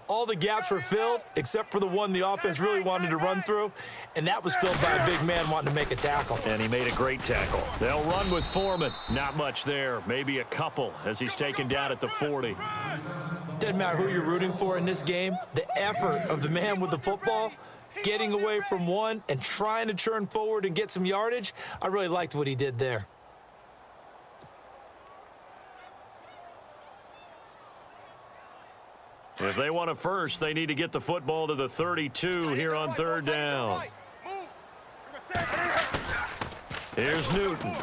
All the gaps were filled except for the one the offense really wanted to run through, and that was filled by a big man wanting to make a tackle. And he made a great tackle. They'll run with Foreman. Not much there. Maybe a couple as he's taken down at the 40. Doesn't matter who you're rooting for in this game. The effort of the man with the football, getting away from one and trying to turn forward and get some yardage, I really liked what he did there. If they want a first, they need to get the football to the 32 here on third down. Here's Newton.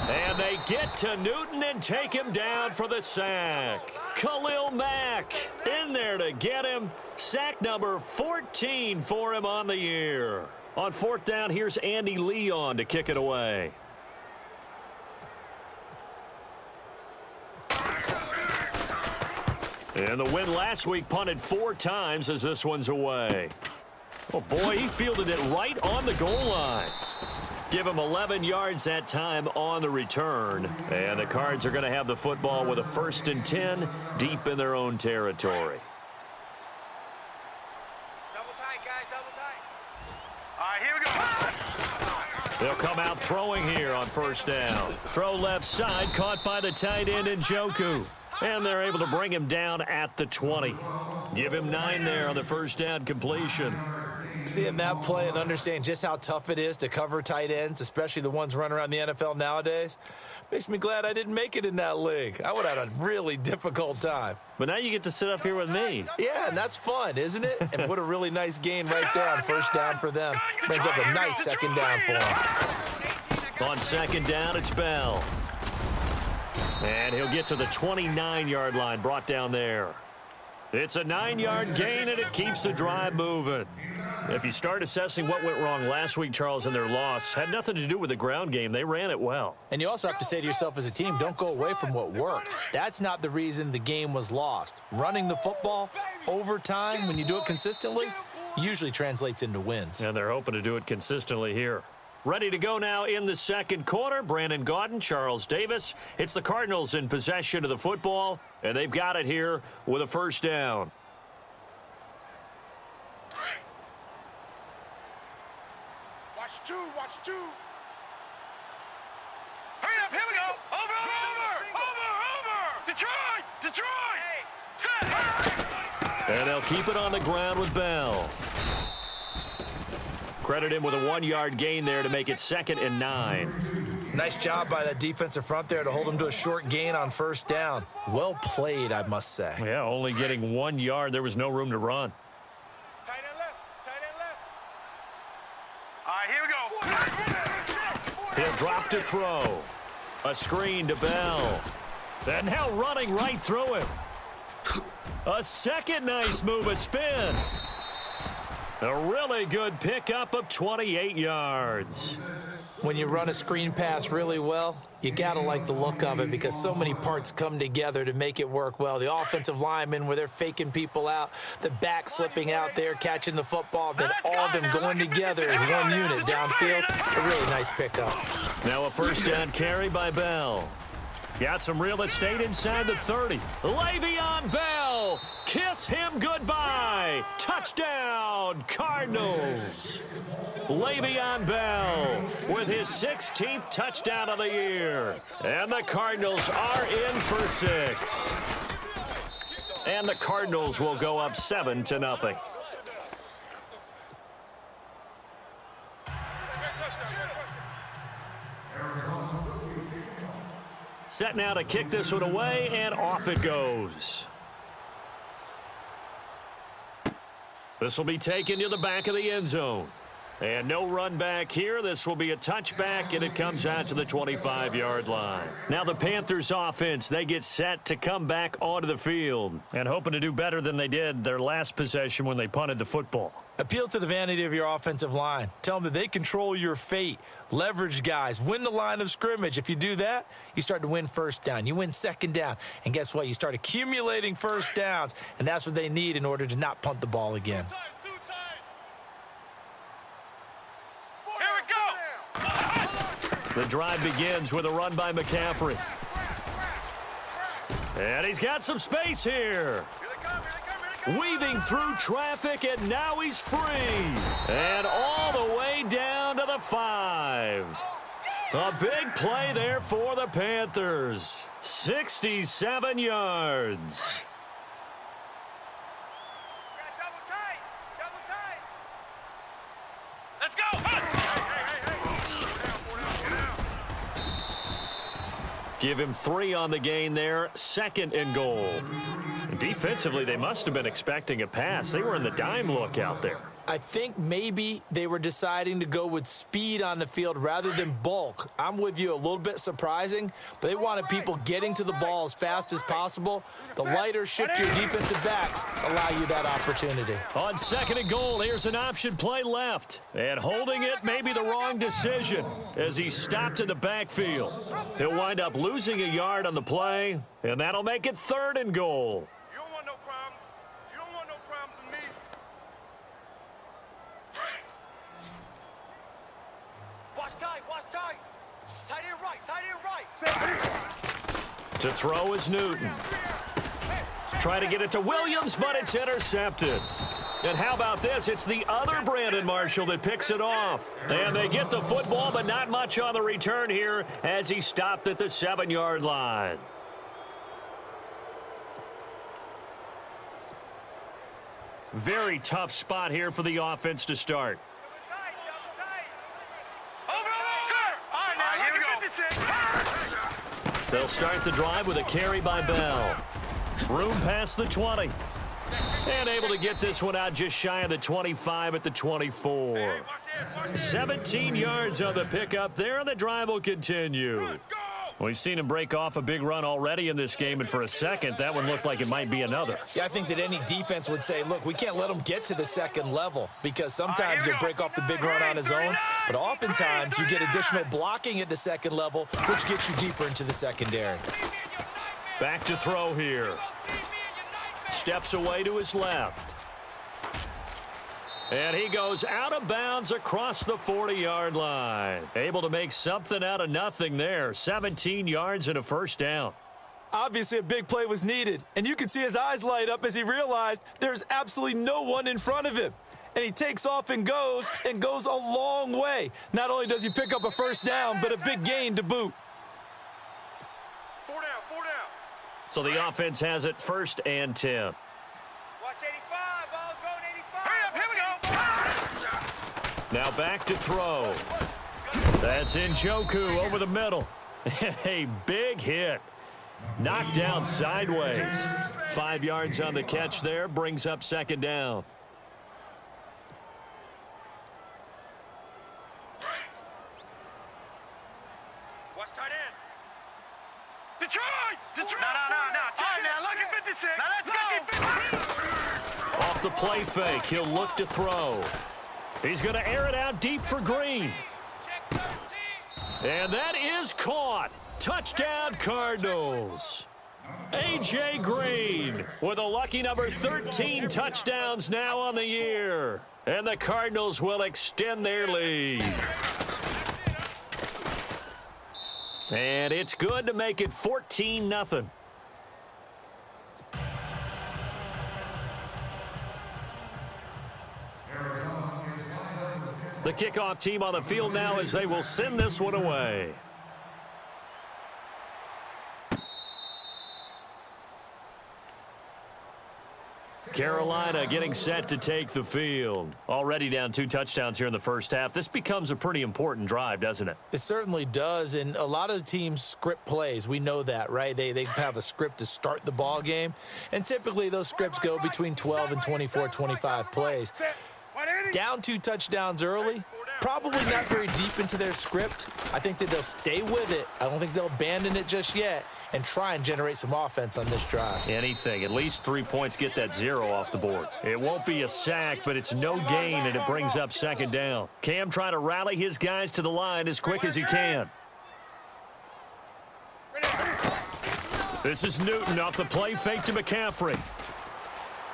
And they get to Newton and take him down for the sack. Khalil Mack in there to get him. Sack number 14 for him on the year. On fourth down, here's Andy Leon to kick it away. And the win last week punted 4 times as this one's away. Oh, boy, he fielded it right on the goal line. Give him 11 yards that time on the return. And the Cards are going to have the football with a 1st and 10 deep in their own territory. Double tight, guys, double tight. All right, here we go. They'll come out throwing here on first down. Throw left side, caught by the tight end Njoku. And they're able to bring him down at the 20. Give him 9 there on the first down completion. Seeing that play and understanding just how tough it is to cover tight ends, especially the ones running around the NFL nowadays, makes me glad I didn't make it in that league. I would have had a really difficult time. But now you get to sit up here with me. Yeah, and that's fun, isn't it? And what a really nice gain right there on first down for them. Brings up a nice second down for them. On second down, it's Bell. And he'll get to the 29-yard line, brought down there. It's a 9-yard gain, and it keeps the drive moving. If you start assessing what went wrong last week, Charles, in their loss, had nothing to do with the ground game. They ran it well. And you also have to say to yourself as a team, don't go away from what worked. That's not the reason the game was lost. Running the football over time, when you do it consistently, usually translates into wins. And they're hoping to do it consistently here. Ready to go now in the second quarter. Brandon Gaudin, Charles Davis. It's the Cardinals in possession of the football, and they've got it here with a first down. Watch two. Hurry up, here we go. Over. Detroit. Set. And they'll keep it on the ground with Bell. Credit him with a 1-yard gain there to make it 2nd and 9. Nice job by that defensive front there to hold him to a short gain on first down. Well played, I must say. Yeah, only getting 1 yard. There was no room to run. Tight end left. All right, here we go. He'll drop to throw. A screen to Bell. And now running right through him. A second nice move, a spin. A really good pickup of 28 yards. When you run a screen pass really well, you got to like the look of it because so many parts come together to make it work well. The offensive linemen where they're faking people out, the back slipping out there, catching the football, then all of them going together as one unit downfield. A really nice pickup. Now a first down carry by Bell. Got some real estate inside the 30. Le'Veon Bell, kiss him goodbye. Touchdown, Cardinals. Le'Veon Bell with his 16th touchdown of the year. And the Cardinals are in for 6. And the Cardinals will go up 7-0. Set now to kick this one away, and off it goes. This will be taken to the back of the end zone. And no run back here. This will be a touchback, and it comes out to the 25-yard line. Now the Panthers offense, they get set to come back onto the field and hoping to do better than they did their last possession when they punted the football. Appeal to the vanity of your offensive line. Tell them that they control your fate. Leverage guys. Win the line of scrimmage. If you do that, you start to win first down. You win second down. And guess what? You start accumulating first downs. And that's what they need in order to not punt the ball again. The drive begins with a run by McCaffrey. And he's got some space here. Weaving through traffic, and now he's free. And all the way down to the 5. A big play there for the Panthers. 67 yards. Let's go! Give him 3 on the gain there. 2nd and goal. Defensively, they must have been expecting a pass. They were in the dime look out there. I think maybe they were deciding to go with speed on the field rather than bulk. I'm with you, a little bit surprising, but they wanted people getting to the ball as fast as possible. The lighter, shiftier defensive backs allow you that opportunity. On 2nd and goal, here's an option play left. And holding it may be the wrong decision as he stopped in the backfield. He'll wind up losing a yard on the play, and that'll make it 3rd and goal. You don't want no problems. You don't want no problems with me. Watch tight, watch tight. Tight end right, tight end right. To throw is Newton. Trying to get it to Williams, but it's intercepted. And how about this? It's the other Brandon Marshall that picks it off. And they get the football, but not much on the return here as he stopped at the 7-yard line. Very tough spot here for the offense to start. They'll start the drive with a carry by Bell. Room past the 20. And able to get this one out just shy of the 25 at the 24. 17 yards on the pickup there, and the drive will continue. We've seen him break off a big run already in this game, and for a second, that one looked like it might be another. Yeah, I think that any defense would say, look, we can't let him get to the 2nd level because sometimes he'll break off the big run on his own, but oftentimes you get additional blocking at the 2nd level, which gets you deeper into the secondary. Back to throw here. Steps away to his left. And he goes out of bounds across the 40-yard line. Able to make something out of nothing there. 17 yards and a 1st down. Obviously, a big play was needed, and you can see his eyes light up as he realized there's absolutely no one in front of him. And he takes off and goes a long way. Not only does he pick up a 1st down, but a big gain to boot. 4 down, 4 down. So the offense has it 1st and 10. Watch 85, ball's going 85. Hurry up, here we go. Now back to throw. That's Njoku over the middle. A big hit. Knocked down sideways. 5 yards on the catch there. Brings up 2nd down. Watch tight end. Detroit! Detroit! No. All right, now, look at 56. Now, let's go. Off the play fake, he'll look to throw. He's going to air it out deep for Green. And that is caught. Touchdown, Cardinals. A.J. Green with a lucky number 13 touchdowns now on the year. And the Cardinals will extend their lead. And it's good to make it 14-0. The kickoff team on the field now as they will send this one away. Carolina getting set to take the field. Already down 2 touchdowns here in the 1st half. This becomes a pretty important drive, doesn't it? It certainly does, and a lot of the teams script plays. We know that, right? They have a script to start the ball game, and typically those scripts go between 12 and 24, 25 plays. Down 2 touchdowns early, probably not very deep into their script. I think that they'll stay with it. I don't think they'll abandon it just yet and try and generate some offense on this drive. Anything, at least 3 points, get that 0 off the board. It won't be a sack, but it's no gain, and it brings up 2nd down. Cam trying to rally his guys to the line as quick as he can. This is Newton off the play fake to McCaffrey.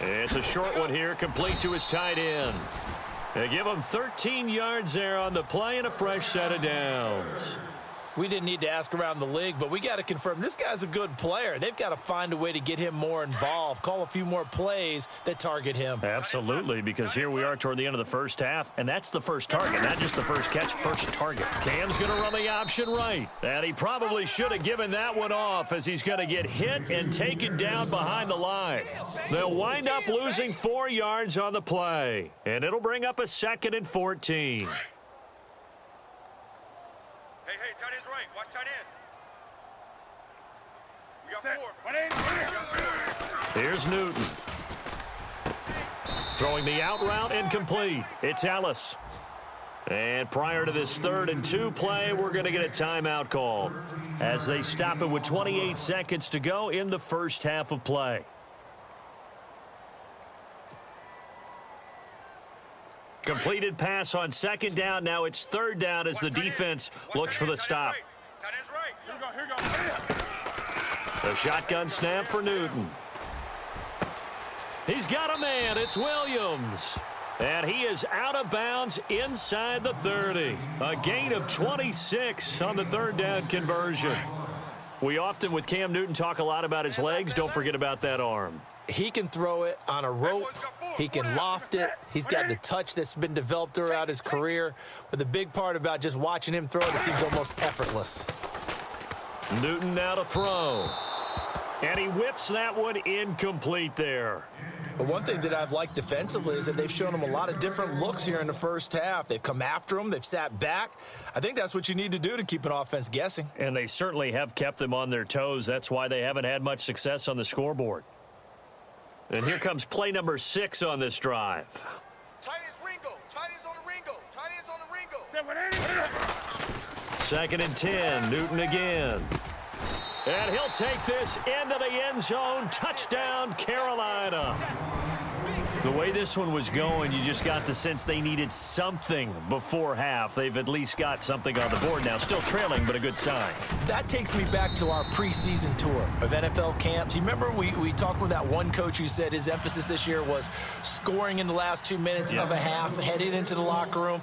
It's a short one here, complete to his tight end. They give him 13 yards there on the play and a fresh set of downs. We didn't need to ask around the league, but we got to confirm this guy's a good player. They've got to find a way to get him more involved, call a few more plays that target him. Absolutely, because here we are toward the end of the first half, and that's the first target, not just the first catch, first target. Cam's going to run the option right, and he probably should have given that one off as he's going to get hit and taken down behind the line. They'll wind up losing 4 yards on the play, and it'll bring up a 2nd and 14. Hey, tight end's right. Watch tight end. We got 4. Here's Newton. Throwing the out route incomplete. It's Ellis. And prior to this 3rd and 2 play, we're going to get a timeout call as they stop it with 28 seconds to go in the first half of play. Completed pass on 2nd down. Now it's 3rd down as the defense looks for the stop. Tight end's right. Here we go. The shotgun snap for Newton. He's got a man. It's Williams. And he is out of bounds inside the 30. A gain of 26 on the 3rd down conversion. We often, with Cam Newton, talk a lot about his legs. Don't forget about that arm. He can throw it on a rope. He can loft it. He's got the touch that's been developed throughout his career. But the big part about just watching him throw it seems almost effortless. Newton now to throw. And he whips that one incomplete there. But one thing that I've liked defensively is that they've shown him a lot of different looks here in the first half. They've come after him. They've sat back. I think that's what you need to do to keep an offense guessing. And they certainly have kept them on their toes. That's why they haven't had much success on the scoreboard. And here comes play number 6 on this drive. Tight end's Ringo. Tight end's on the Ringo. Tight end's on the Ringo. 2nd and 10. Newton again. And he'll take this into the end zone. Touchdown, Carolina. The way this one was going, you just got the sense they needed something before half. They've at least got something on the board now. Still trailing, but a good sign. That takes me back to our preseason tour of NFL camps. You remember we talked with that one coach who said his emphasis this year was scoring in the last 2 minutes of a half, heading into the locker room.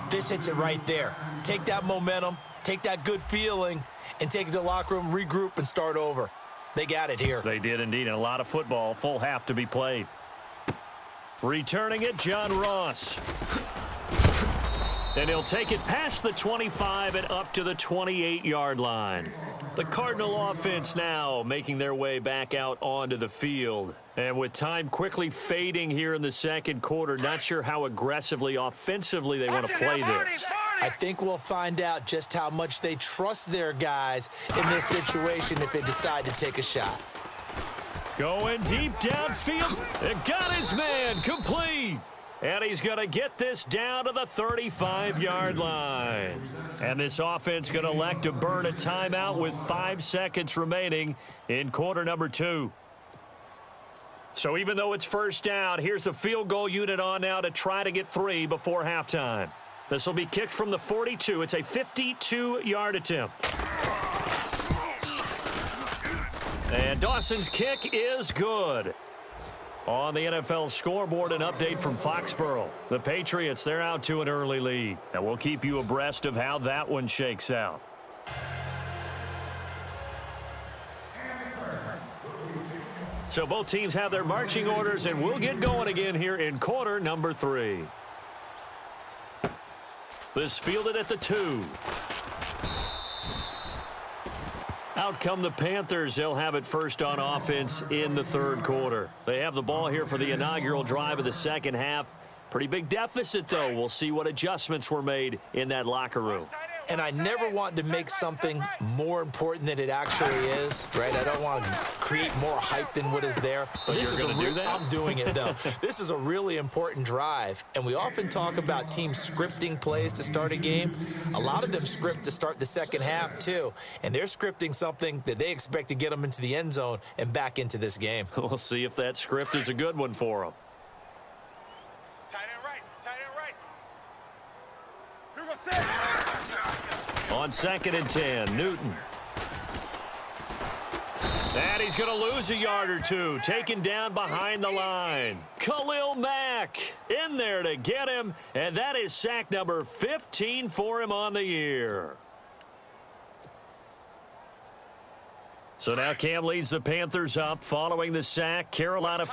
This hits it right there. Take that momentum, take that good feeling, and take it to the locker room, regroup, and start over. They got it here. They did indeed, and a lot of football, full half to be played. Returning it, John Ross. And he'll take it past the 25 and up to the 28-yard line. The Cardinal offense now making their way back out onto the field. And with time quickly fading here in the 2nd quarter, not sure how aggressively, offensively they want to play this. I think we'll find out just how much they trust their guys in this situation if they decide to take a shot. Going deep downfield. And got his man complete. And he's going to get this down to the 35-yard line. And this offense going to elect to burn a timeout with 5 seconds remaining in quarter number 2. So even though it's 1st down, here's the field goal unit on now to try to get 3 before halftime. This will be kicked from the 42. It's a 52-yard attempt. And Dawson's kick is good. On the NFL scoreboard, an update from Foxborough. The Patriots, they're out to an early lead. And we'll keep you abreast of how that one shakes out. So both teams have their marching orders, and we'll get going again here in quarter number 3. This fielded at the 2. Out come the Panthers. They'll have it first on offense in the 3rd quarter. They have the ball here for the inaugural drive of the 2nd half. Pretty big deficit, though. We'll see what adjustments were made in that locker room. And I never want to make something more important than it actually is, right? I don't want to create more hype than what is there. But this you're is going to do that? I'm doing it, though. This is a really important drive, and we often talk about teams scripting plays to start a game. A lot of them script to start the 2nd half, too, and they're scripting something that they expect to get them into the end zone and back into this game. We'll see if that script is a good one for them. Tight end right. Tight end right. Here we go, On 2nd and 10, Newton. And he's going to lose a yard or 2, taken down behind the line. Khalil Mack in there to get him, and that is sack number 15 for him on the year. So now Cam leads the Panthers up following the sack. Carolina